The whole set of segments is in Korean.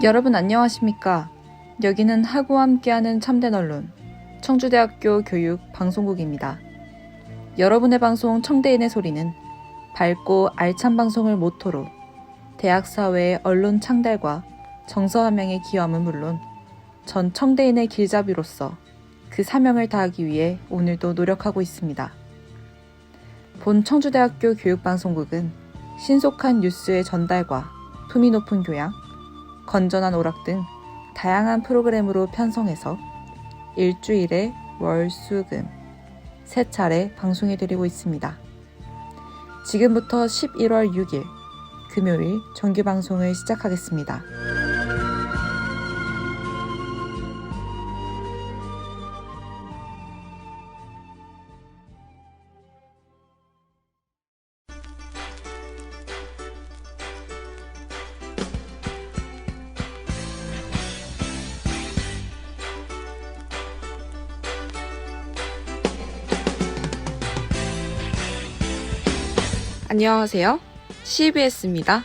여러분 안녕하십니까? 여기는 하고 함께하는 참된 언론, 청주대학교 교육 방송국입니다. 여러분의 방송 청대인의 소리는 밝고 알찬 방송을 모토로 대학 사회의 언론 창달과 정서 함양에 기여함은 물론 전 청대인의 길잡이로서 그 사명을 다하기 위해 오늘도 노력하고 있습니다. 본 청주대학교 교육방송국은 신속한 뉴스의 전달과 품위 높은 교양, 건전한 오락 등 다양한 프로그램으로 편성해서 일주일에 월, 수, 금 세 차례 방송해드리고 있습니다. 지금부터 11월 6일 금요일 정규 방송을 시작하겠습니다. 안녕하세요. CBS입니다.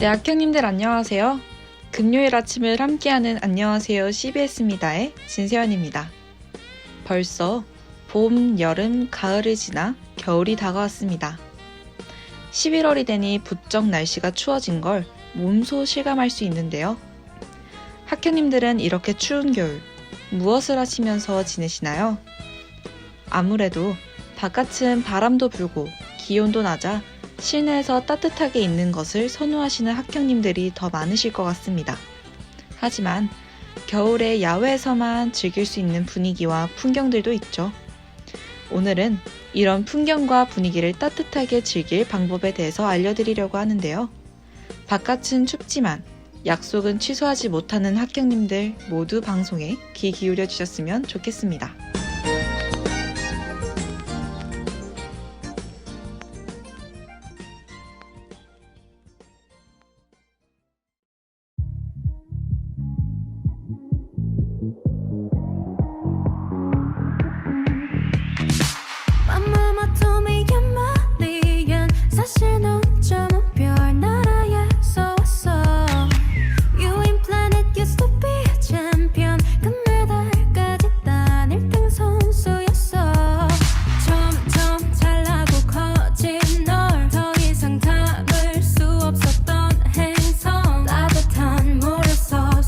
네, 학형님들 안녕하세요. 금요일 아침을 함께하는 안녕하세요 CBS입니다의 진세연입니다. 벌써 봄, 여름, 가을을 지나 겨울이 다가왔습니다. 11월이 되니 부쩍 날씨가 추워진 걸 몸소 실감할 수 있는데요. 학교님들은 이렇게 추운 겨울 무엇을 하시면서 지내시나요? 아무래도 바깥은 바람도 불고 기온도 낮아 실내에서 따뜻하게 있는 것을 선호하시는 학형님들이 더 많으실 것 같습니다. 하지만 겨울에 야외에서만 즐길 수 있는 분위기와 풍경들도 있죠. 오늘은 이런 풍경과 분위기를 따뜻하게 즐길 방법에 대해서 알려드리려고 하는데요. 바깥은 춥지만 약속은 취소하지 못하는 학형님들 모두 방송에 귀 기울여 주셨으면 좋겠습니다.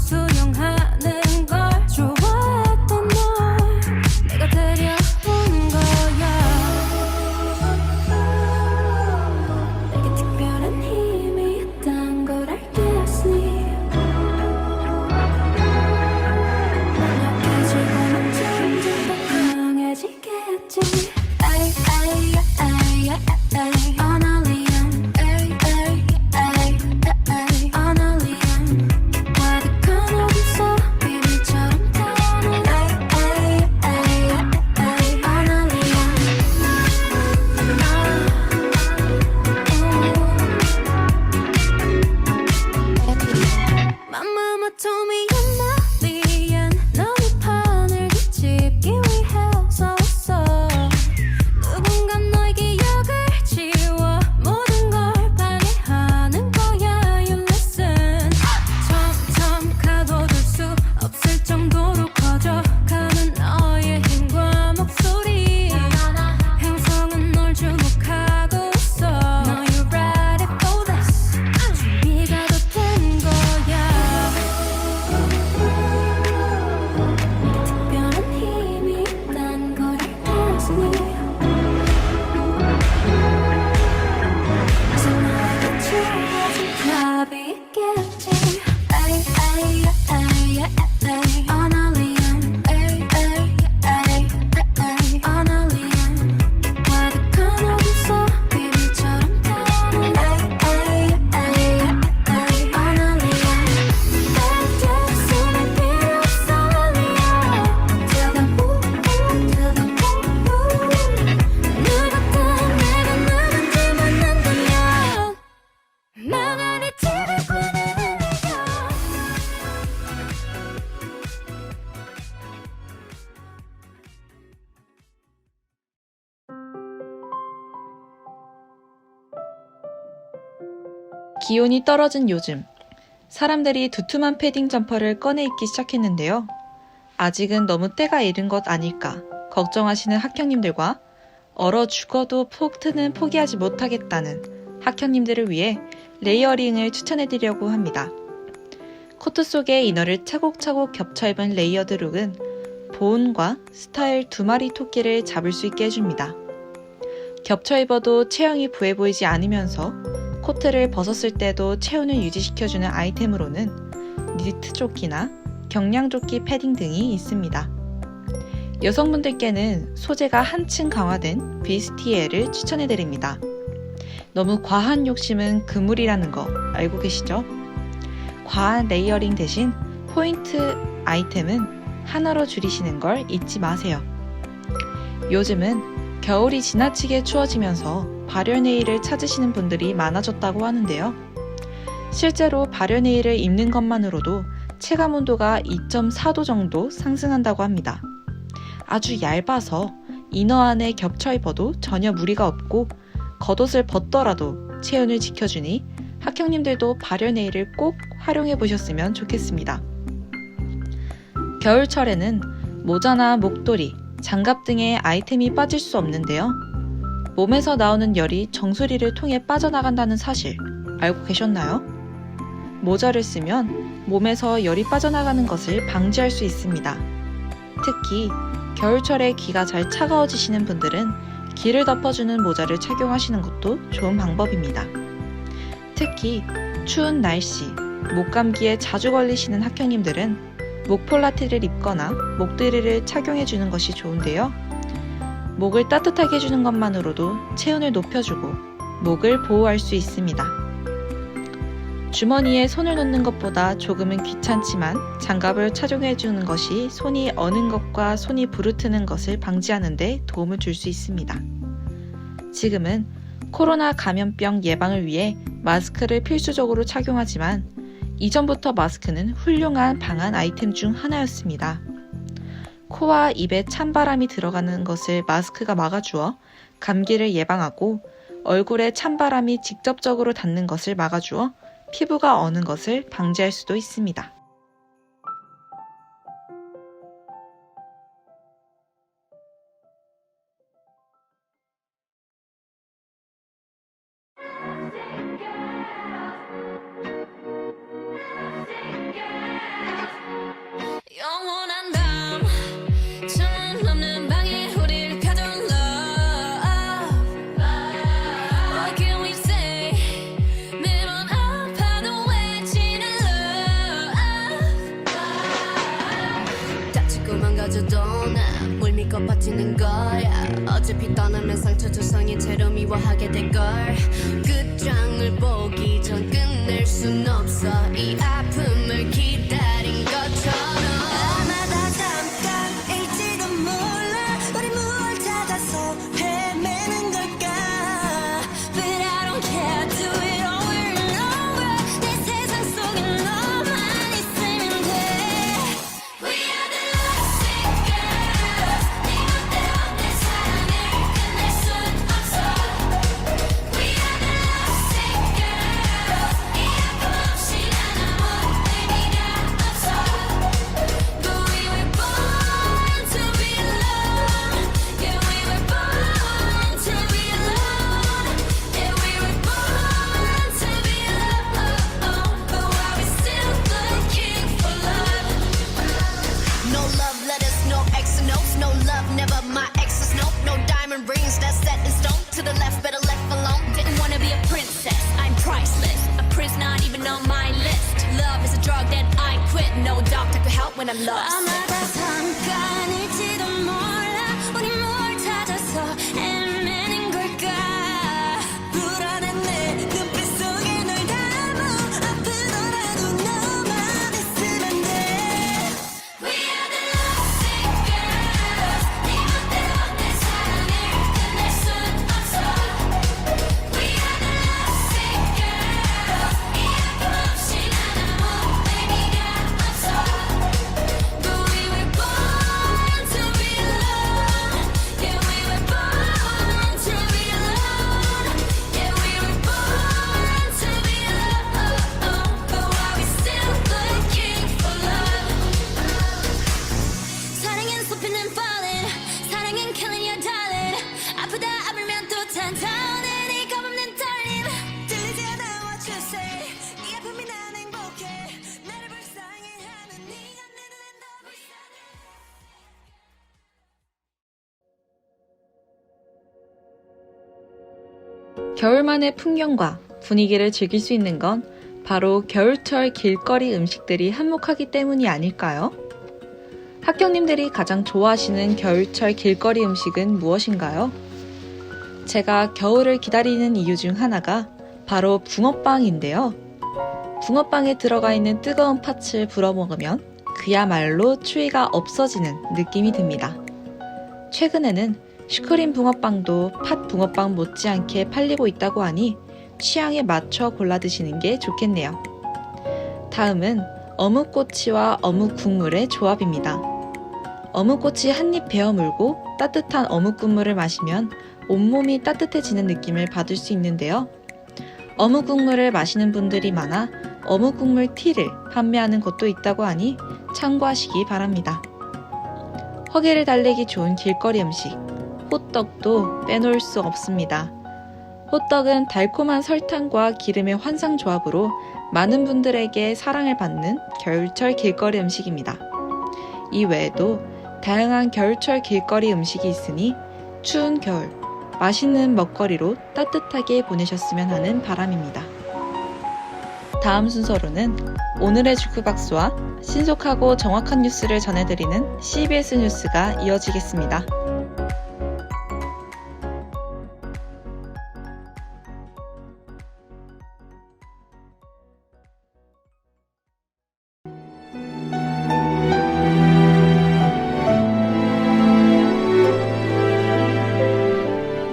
수영하는 걸 좋아 기온이 떨어진 요즘, 사람들이 두툼한 패딩 점퍼를 꺼내 입기 시작했는데요. 아직은 너무 때가 이른 것 아닐까 걱정하시는 학형님들과 얼어 죽어도 코트는 포기하지 못하겠다는 학형님들을 위해 레이어링을 추천해드리려고 합니다. 코트 속에 이너를 차곡차곡 겹쳐 입은 레이어드 룩은 보온과 스타일 두 마리 토끼를 잡을 수 있게 해줍니다. 겹쳐 입어도 체형이 부해 보이지 않으면서 코트를 벗었을 때도 체온을 유지시켜주는 아이템으로는 니트 조끼나 경량 조끼 패딩 등이 있습니다. 여성분들께는 소재가 한층 강화된 비스티에를 추천해드립니다. 너무 과한 욕심은 금물이라는 거 알고 계시죠? 과한 레이어링 대신 포인트 아이템은 하나로 줄이시는 걸 잊지 마세요. 요즘은 겨울이 지나치게 추워지면서 발열네일을 찾으시는 분들이 많아졌다고 하는데요. 실제로 발열네일을 입는 것만으로도 체감 온도가 2.4도 정도 상승한다고 합니다. 아주 얇아서 이너 안에 겹쳐 입어도 전혀 무리가 없고 겉옷을 벗더라도 체온을 지켜주니 학형님들도 발열네일을 꼭 활용해 보셨으면 좋겠습니다. 겨울철에는 모자나 목도리, 장갑 등의 아이템이 빠질 수 없는데요. 몸에서 나오는 열이 정수리를 통해 빠져나간다는 사실 알고 계셨나요? 모자를 쓰면 몸에서 열이 빠져나가는 것을 방지할 수 있습니다. 특히 겨울철에 귀가 잘 차가워지시는 분들은 귀를 덮어주는 모자를 착용하시는 것도 좋은 방법입니다. 특히 추운 날씨, 목감기에 자주 걸리시는 학형님들은 목폴라티를 입거나 목도리를 착용해주는 것이 좋은데요. 목을 따뜻하게 해주는 것만으로도 체온을 높여주고 목을 보호할 수 있습니다. 주머니에 손을 넣는 것보다 조금은 귀찮지만 장갑을 착용해주는 것이 손이 어는 것과 손이 부르트는 것을 방지하는 데 도움을 줄 수 있습니다. 지금은 코로나 감염병 예방을 위해 마스크를 필수적으로 착용하지만 이전부터 마스크는 훌륭한 방한 아이템 중 하나였습니다. 코와 입에 찬바람이 들어가는 것을 마스크가 막아주어 감기를 예방하고 얼굴에 찬바람이 직접적으로 닿는 것을 막아주어 피부가 어는 것을 방지할 수도 있습니다. 영원한 밤 천 넘는 방에 우릴 가둔 love What can we say 매번 아파도 외치는 love 다치고 망가져도 난 물 믿고 버티는 거야 어차피 떠나면 상처 조성인 채로 미워하게 될걸 끝장을 보기 전 끝낼 순 없어 이 아픔을 기다린 것처럼 When I'm lost. 아마다 잠깐일지도 몰라 우리 뭘 찾아서 헤매는 걸까 불안한 내 눈빛 속에 널 담아 아프더라도 너만 있으면 돼 We are the lovesick girls 네 멋대로 내 사랑을 끝낼 순 없어 We are the lovesick girls 이 아픔 없이 난 아무 의미가 없어 But we were 겨울만의 풍경과 분위기를 즐길 수 있는 건 바로 겨울철 길거리 음식들이 한몫하기 때문이 아닐까요? 학경님들이 가장 좋아하시는 겨울철 길거리 음식은 무엇인가요? 제가 겨울을 기다리는 이유 중 하나가 바로 붕어빵인데요. 붕어빵에 들어가 있는 뜨거운 팥을 불어 먹으면 그야말로 추위가 없어지는 느낌이 듭니다. 최근에는 슈크림 붕어빵도 팥 붕어빵 못지않게 팔리고 있다고 하니 취향에 맞춰 골라 드시는 게 좋겠네요. 다음은 어묵꼬치와 어묵 국물의 조합입니다. 어묵꼬치 한 입 베어 물고 따뜻한 어묵 국물을 마시면 온몸이 따뜻해지는 느낌을 받을 수 있는데요. 어묵 국물을 마시는 분들이 많아 어묵 국물 티를 판매하는 곳도 있다고 하니 참고하시기 바랍니다. 허기를 달래기 좋은 길거리 음식, 호떡도 빼놓을 수 없습니다. 호떡은 달콤한 설탕과 기름의 환상조합으로 많은 분들에게 사랑을 받는 겨울철 길거리 음식입니다. 이 외에도 다양한 겨울철 길거리 음식이 있으니 추운 겨울, 맛있는 먹거리로 따뜻하게 보내셨으면 하는 바람입니다. 다음 순서로는 오늘의 주크박스와 신속하고 정확한 뉴스를 전해드리는 CBS 뉴스가 이어지겠습니다.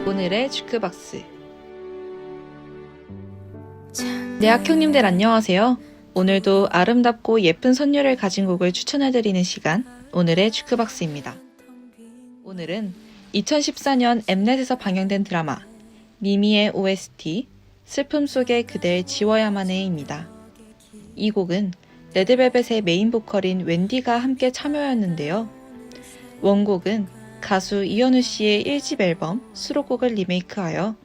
오늘의 주크박스. 네, 학형님들 안녕하세요. 오늘도 아름답고 예쁜 선율을 가진 곡을 추천해드리는 시간, 오늘의 주크박스입니다. 오늘은 2014년 엠넷에서 방영된 드라마 미미의 OST 슬픔 속에 그댈 지워야만 해입니다. 이 곡은 레드벨벳의 메인 보컬인 웬디가 함께 참여했는데요. 원곡은 가수 이현우 씨의 1집 앨범 수록곡을 리메이크하여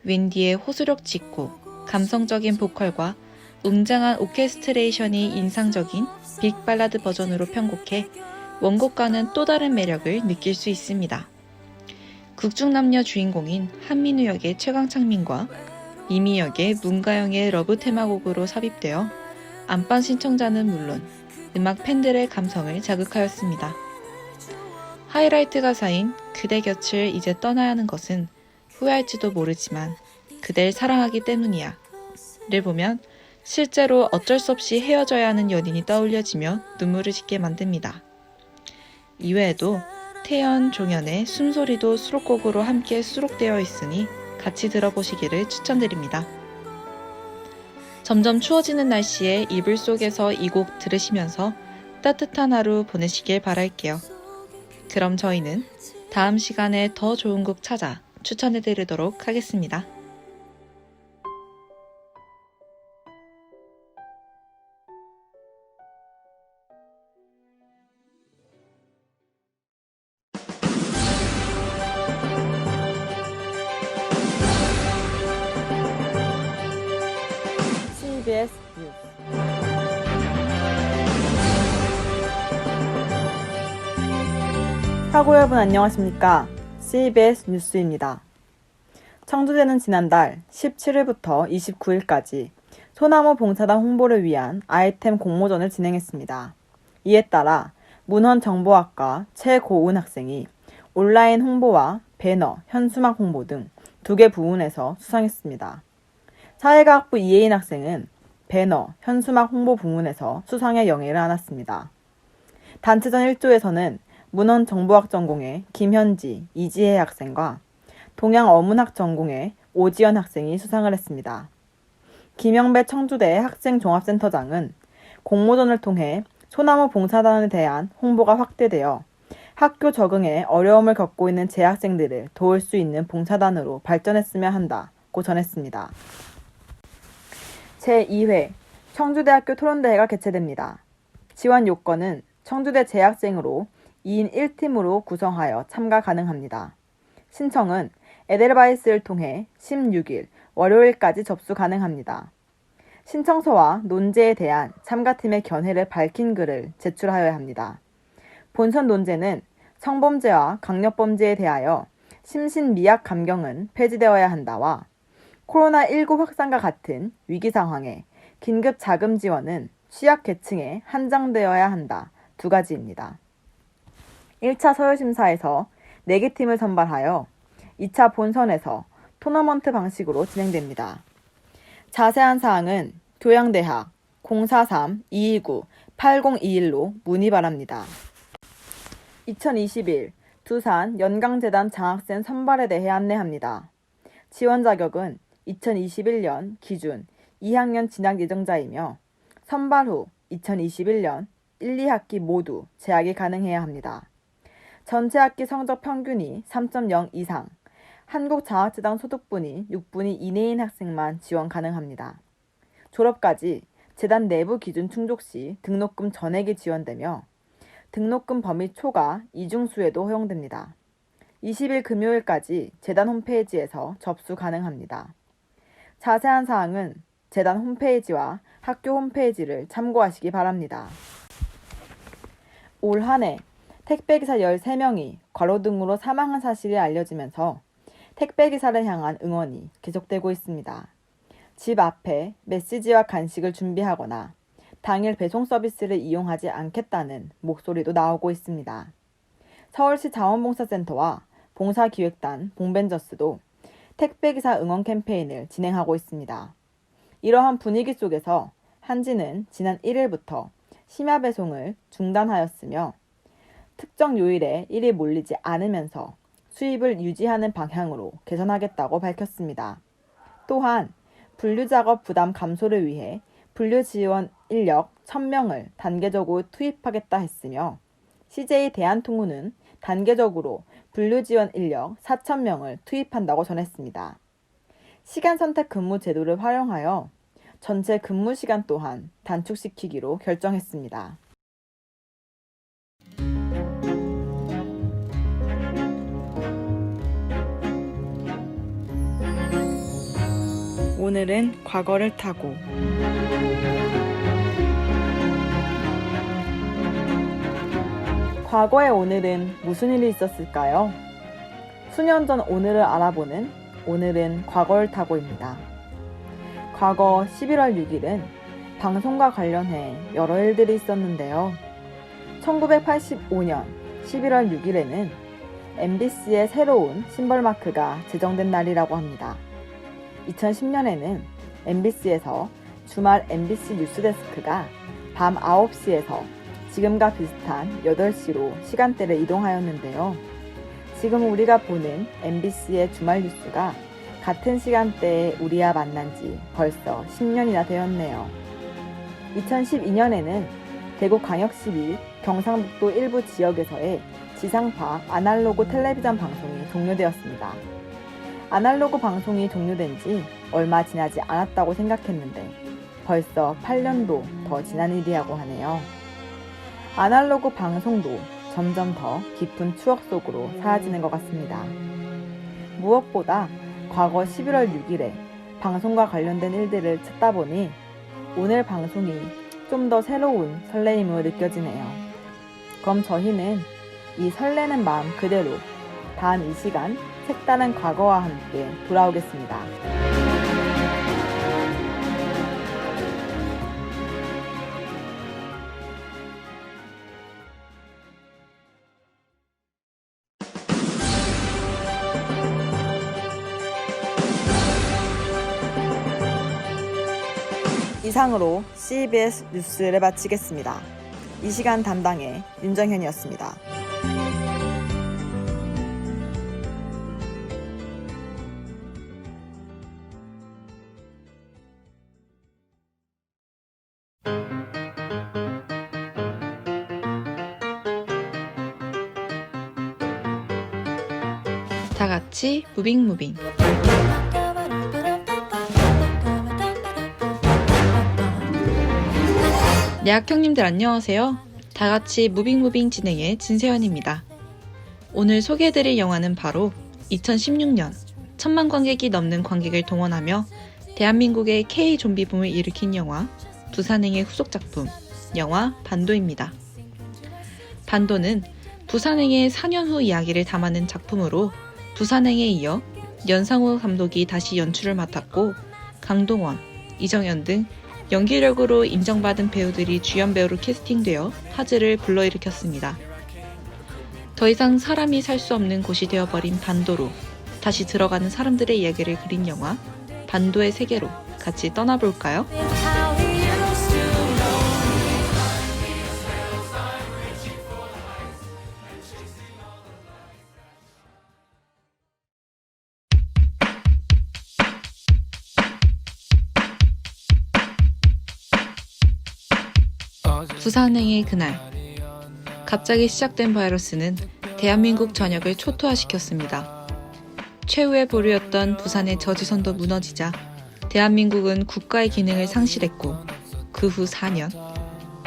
웬디의 호소력 짙고 감성적인 보컬과 웅장한 오케스트레이션이 인상적인 빅발라드 버전으로 편곡해 원곡과는 또 다른 매력을 느낄 수 있습니다. 극중남녀 주인공인 한민우 역의 최강창민과 미미 역의 문가영의 러브 테마곡으로 삽입되어 안방 신청자는 물론 음악 팬들의 감성을 자극하였습니다. 하이라이트 가사인 그대 곁을 이제 떠나야 하는 것은 후회할지도 모르지만 그댈 사랑하기 때문이야 를 보면 실제로 어쩔 수 없이 헤어져야 하는 연인이 떠올려지며 눈물을 짓게 만듭니다. 이외에도 태연, 종현의 숨소리도 수록곡으로 함께 수록되어 있으니 같이 들어보시기를 추천드립니다. 점점 추워지는 날씨에 이불 속에서 이 곡 들으시면서 따뜻한 하루 보내시길 바랄게요. 그럼 저희는 다음 시간에 더 좋은 곡 찾아 추천해드리도록 하겠습니다. CBS 뉴스. 사고 여러분 안녕하십니까? CBS 뉴스입니다. 청주대는 지난달 17일부터 29일까지 소나무 봉사단 홍보를 위한 아이템 공모전을 진행했습니다. 이에 따라 문헌정보학과 최고은 학생이 온라인 홍보와 배너, 현수막 홍보 등 2개 부문에서 수상했습니다. 사회과학부 이혜인 학생은 배너, 현수막 홍보 부문에서 수상의 영예를 안았습니다. 단체전 1조에서는 문헌정보학 전공의 김현지, 이지혜 학생과 동양어문학 전공의 오지연 학생이 수상을 했습니다. 김영배 청주대 학생종합센터장은 공모전을 통해 소나무 봉사단에 대한 홍보가 확대되어 학교 적응에 어려움을 겪고 있는 재학생들을 도울 수 있는 봉사단으로 발전했으면 한다고 전했습니다. 제2회 청주대학교 토론대회가 개최됩니다. 지원 요건은 청주대 재학생으로 2인 1팀으로 구성하여 참가 가능합니다. 신청은 에델바이스를 통해 16일 월요일까지 접수 가능합니다. 신청서와 논제에 대한 참가팀의 견해를 밝힌 글을 제출하여야 합니다. 본선 논제는 성범죄와 강력범죄에 대하여 심신미약 감경은 폐지되어야 한다와 코로나19 확산과 같은 위기 상황에 긴급 자금 지원은 취약계층에 한정되어야 한다. 두 가지입니다. 1차 서열심사에서 4개 팀을 선발하여 2차 본선에서 토너먼트 방식으로 진행됩니다. 자세한 사항은 교양대학 043-229-8021로 문의 바랍니다. 2021 두산 연강재단 장학생 선발에 대해 안내합니다. 지원 자격은 2021년 기준 2학년 진학 예정자이며 선발 후 2021년 1, 2학기 모두 재학이 가능해야 합니다. 전체 학기 성적 평균이 3.0 이상, 한국장학재단 소득분이 6분위 이내인 학생만 지원 가능합니다. 졸업까지 재단 내부 기준 충족 시 등록금 전액이 지원되며 등록금 범위 초과 이중수에도 허용됩니다. 20일 금요일까지 재단 홈페이지에서 접수 가능합니다. 자세한 사항은 재단 홈페이지와 학교 홈페이지를 참고하시기 바랍니다. 올 한 해 택배기사 13명이 과로 등으로 사망한 사실이 알려지면서 택배기사를 향한 응원이 계속되고 있습니다. 집 앞에 메시지와 간식을 준비하거나 당일 배송 서비스를 이용하지 않겠다는 목소리도 나오고 있습니다. 서울시 자원봉사센터와 봉사기획단 봉벤저스도 택배기사 응원 캠페인을 진행하고 있습니다. 이러한 분위기 속에서 한지는 지난 1일부터 심야 배송을 중단하였으며 특정 요일에 일이 몰리지 않으면서 수입을 유지하는 방향으로 개선하겠다고 밝혔습니다. 또한 분류작업 부담 감소를 위해 분류 지원 인력 1,000명을 단계적으로 투입하겠다 했으며 CJ 대한통운은 단계적으로 분류 지원 인력 4,000명을 투입한다고 전했습니다. 시간 선택 근무 제도를 활용하여 전체 근무 시간 또한 단축시키기로 결정했습니다. 오늘은 과거를 타고 과거의 오늘은 무슨 일이 있었을까요? 수년 전 오늘을 알아보는 오늘은 과거를 타고입니다. 과거 11월 6일은 방송과 관련해 여러 일들이 있었는데요. 1985년 11월 6일에는 MBC의 새로운 심벌 마크가 제정된 날이라고 합니다. 2010년에는 MBC에서 주말 MBC 뉴스데스크가 밤 9시에서 지금과 비슷한 8시로 시간대를 이동하였는데요. 지금 우리가 보는 MBC의 주말 뉴스가 같은 시간대에 우리와 만난 지 벌써 10년이나 되었네요. 2012년에는 대구광역시 및 경상북도 일부 지역에서의 지상파 아날로그 텔레비전 방송이 종료되었습니다. 아날로그 방송이 종료된 지 얼마 지나지 않았다고 생각했는데 벌써 8년도 더 지난 일이라고 하네요. 아날로그 방송도 점점 더 깊은 추억 속으로 사라지는 것 같습니다. 무엇보다 과거 11월 6일에 방송과 관련된 일들을 찾다 보니 오늘 방송이 좀 더 새로운 설레임으로 느껴지네요. 그럼 저희는 이 설레는 마음 그대로 다음 이 시간 색다른 과거와 함께 돌아오겠습니다. 이상으로 CBS 뉴스를 마치겠습니다. 이 시간 담당의 윤정현이었습니다. 다 같이 무빙무빙. 네, 학형님들 안녕하세요. 다 같이 무빙무빙 진행의 진세연입니다. 오늘 소개해드릴 영화는 바로 2016년 1,000만 관객이 넘는 관객을 동원하며 대한민국의 K-좀비 붐을 일으킨 영화 부산행의 후속작품 영화 반도입니다. 반도는 부산행의 4년 후 이야기를 담아낸 작품으로 부산행에 이어 연상호 감독이 다시 연출을 맡았고 강동원, 이정현 등 연기력으로 인정받은 배우들이 주연 배우로 캐스팅되어 화제를 불러일으켰습니다. 더 이상 사람이 살 수 없는 곳이 되어버린 반도로 다시 들어가는 사람들의 이야기를 그린 영화 반도의 세계로 같이 떠나볼까요? How we used to know. 부산행의 그날, 갑자기 시작된 바이러스는 대한민국 전역을 초토화시켰습니다. 최후의 보루였던 부산의 저지선도 무너지자 대한민국은 국가의 기능을 상실했고 그 후 4년,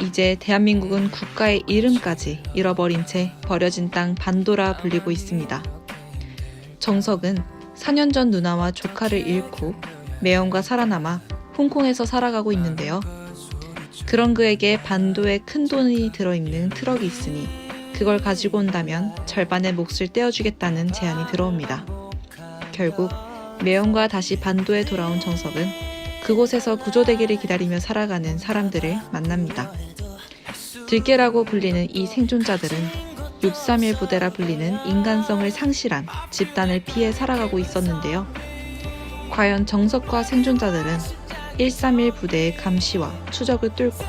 이제 대한민국은 국가의 이름까지 잃어버린 채 버려진 땅 반도라 불리고 있습니다. 정석은 4년 전 누나와 조카를 잃고 매형과 살아남아 홍콩에서 살아가고 있는데요. 그런 그에게 반도에 큰 돈이 들어있는 트럭이 있으니 그걸 가지고 온다면 절반의 몫을 떼어주겠다는 제안이 들어옵니다. 결국 매형과 다시 반도에 돌아온 정석은 그곳에서 구조되기를 기다리며 살아가는 사람들을 만납니다. 들깨라고 불리는 이 생존자들은 631 부대라 불리는 인간성을 상실한 집단을 피해 살아가고 있었는데요. 과연 정석과 생존자들은 131 부대의 감시와 추적을 뚫고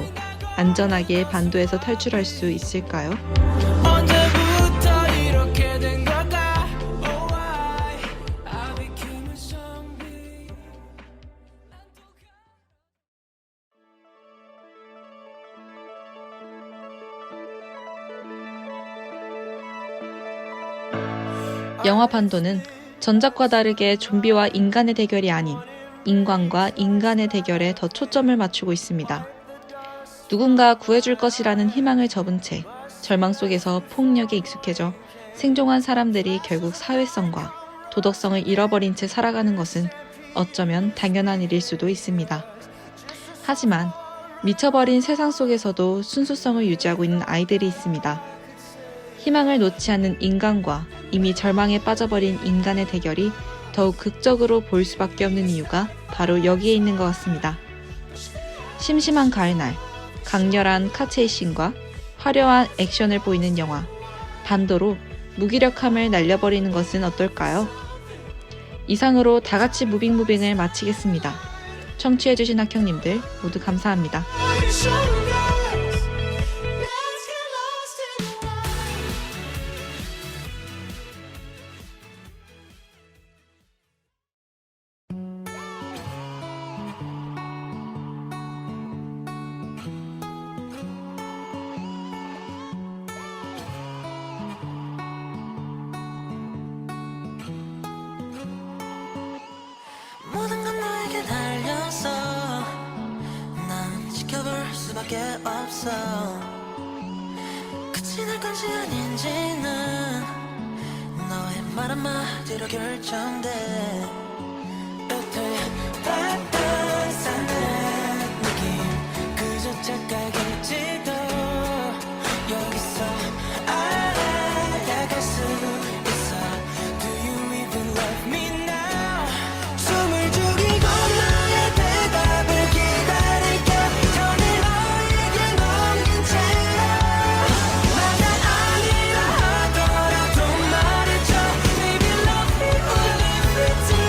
안전하게 반도에서 탈출할 수 있을까요? 언제부터 이렇게 된 걸까? Oh, I became a zombie. 영화 반도는 전작과 다르게 좀비와 인간의 대결이 아닌 인간과 인간의 대결에 더 초점을 맞추고 있습니다. 누군가 구해줄 것이라는 희망을 접은 채 절망 속에서 폭력에 익숙해져 생존한 사람들이 결국 사회성과 도덕성을 잃어버린 채 살아가는 것은 어쩌면 당연한 일일 수도 있습니다. 하지만 미쳐버린 세상 속에서도 순수성을 유지하고 있는 아이들이 있습니다. 희망을 놓지 않는 인간과 이미 절망에 빠져버린 인간의 대결이 더욱 극적으로 보일 수밖에 없는 이유가 바로 여기에 있는 것 같습니다. 심심한 가을날, 강렬한 카체이신과 화려한 액션을 보이는 영화 반도로 무기력함을 날려버리는 것은 어떨까요? 이상으로 다같이 무빙무빙을 마치겠습니다. 청취해주신 학형님들 모두 감사합니다. Let's get lost in the wild. 모든 건 너에게 달렸어. 난 지켜볼 수밖에 없어. 끝이 날 건지 아닌지는 너의 말 한마디로 결정돼. 끝을 봤던 싸늘한 느낌 그조차 깔겠지도 여기서 알아야 갈 수 있어. Do you even love me now? 숨을 죽이고 너의 대답을 기다릴게. 전에 너에게 넘긴 채로 나가 아니라 하더라도 말해줘. Baby love me or leave it to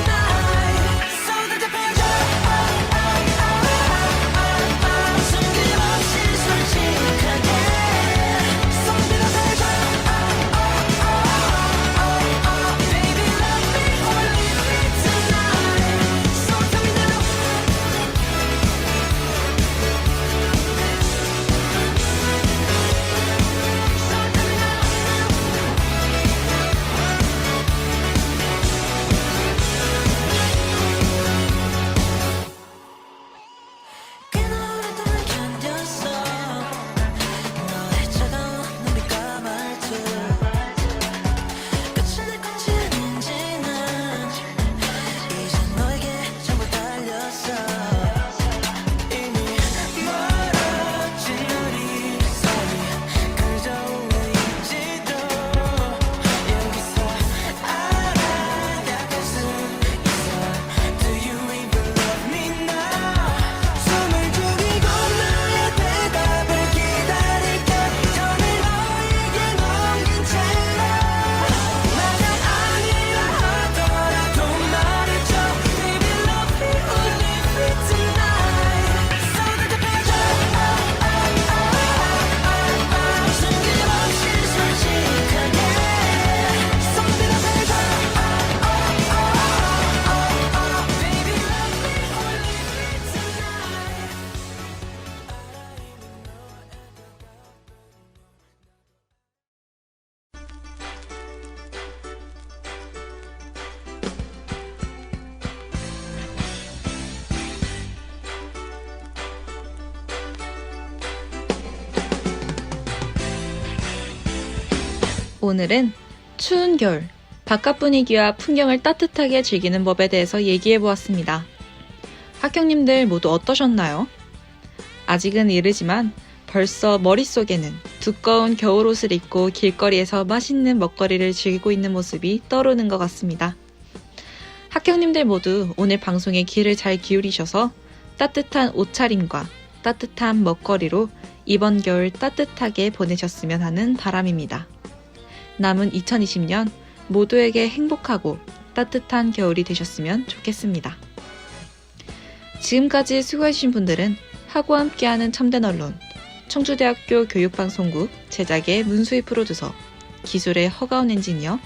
오늘은 추운 겨울, 바깥 분위기와 풍경을 따뜻하게 즐기는 법에 대해서 얘기해 보았습니다. 학경님들 모두 어떠셨나요? 아직은 이르지만 벌써 머릿속에는 두꺼운 겨울옷을 입고 길거리에서 맛있는 먹거리를 즐기고 있는 모습이 떠오르는 것 같습니다. 학경님들 모두 오늘 방송에 귀를 잘 기울이셔서 따뜻한 옷차림과 따뜻한 먹거리로 이번 겨울 따뜻하게 보내셨으면 하는 바람입니다. 남은 2020년 모두에게 행복하고 따뜻한 겨울이 되셨으면 좋겠습니다. 지금까지 수고해주신 분들은 하고 함께하는 참된 언론, 청주대학교 교육방송국 제작의 문수희 프로듀서, 기술의 허가운 엔지니어,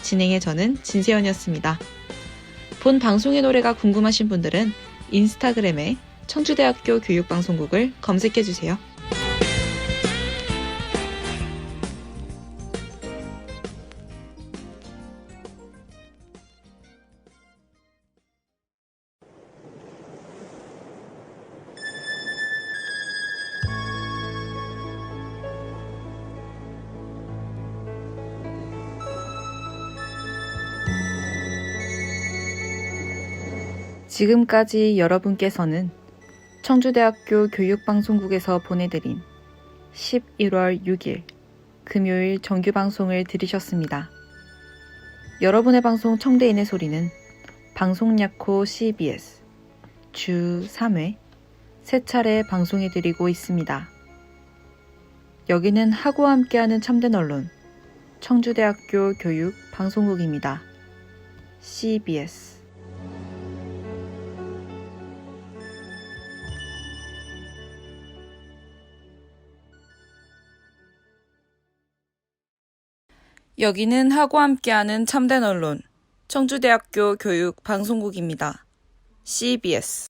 진행의 저는 진세연이었습니다. 본 방송의 노래가 궁금하신 분들은 인스타그램에 청주대학교 교육방송국을 검색해주세요. 지금까지 여러분께서는 청주대학교 교육방송국에서 보내드린 11월 6일 금요일 정규방송을 들으셨습니다. 여러분의 방송 청대인의 소리는 방송약호 CBS 주 3회 세 차례 방송해드리고 있습니다. 여기는 하고 함께하는 참된 언론 청주대학교 교육방송국입니다. CBS 여기는 하고 함께하는 참된 언론 청주대학교 교육방송국입니다. CBS